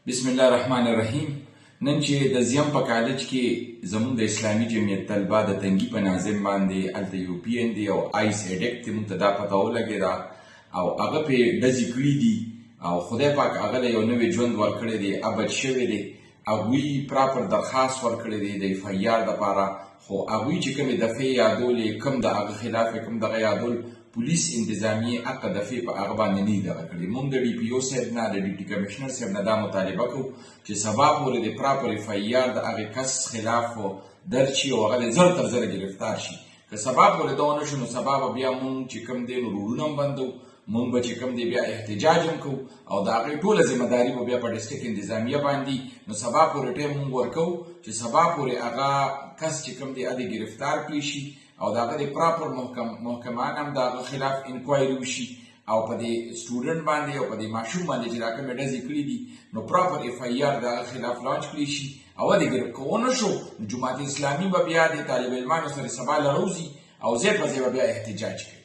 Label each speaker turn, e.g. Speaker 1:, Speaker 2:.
Speaker 1: بسم الله الرحمن الرحیم. نن چې د زیم په کالج کې زموږ د اسلامي جمعیت طلبه د تنګي په ناظم باندې هلته یو پی این دی او آیس ایډکټ موږ ته دا پته ولګېده او هغه پرې ډزې کړي دي او خدای پاک هغه له یو نوی ژوند ورکړی دی، ابد شوی دی. هغوی پراپر درخواست ورکړی دی د اف آی آر دپاره، خو هغوی چې کومې دفعې یادولې کوم د هغه خلاف کوم دغه یادول پولیس انتظامیې هغه دفعې په هغه باندې نه دي دغه کړي. موږ د ډي پي او صاحب نه د ډیپټي کمشنر صاحب نه دا مطالبه کوو چې سبا پورې د پراپر اف آی آر د هغې کس خلاف درج شي او هغه زر تر زره ګرفتار شي. که سبا پورې دا ونه شو نو سبا به بیا موږ چې کوم دی نو روډونه هم بندو، موږ به چې کوم دی بیا احتجاج هم کوو او د هغې ټوله ذمهداري به بیا په ډسټرکټ انتظامیه باندې. نو سبا پورې ټایم موږ ورکوو چې سبا پورې هغه کس چې کوم دی هغه ګرفتار کړی شي او د هغه د پراپر محکمان هم د هغه خلاف انکوایري وشي او په دې سټوډنټ باندې او په دې ماشوم باندې چې دا کومې ډزې کړي دي نو پراپر اف آی آر د هغه خلاف لانچ کړي شي. او که ونه شو نو جماعت اسلامي به بیا د طالب علمانو سره سبا لروزي او ځای په ځای به بیا احتجاج کوي.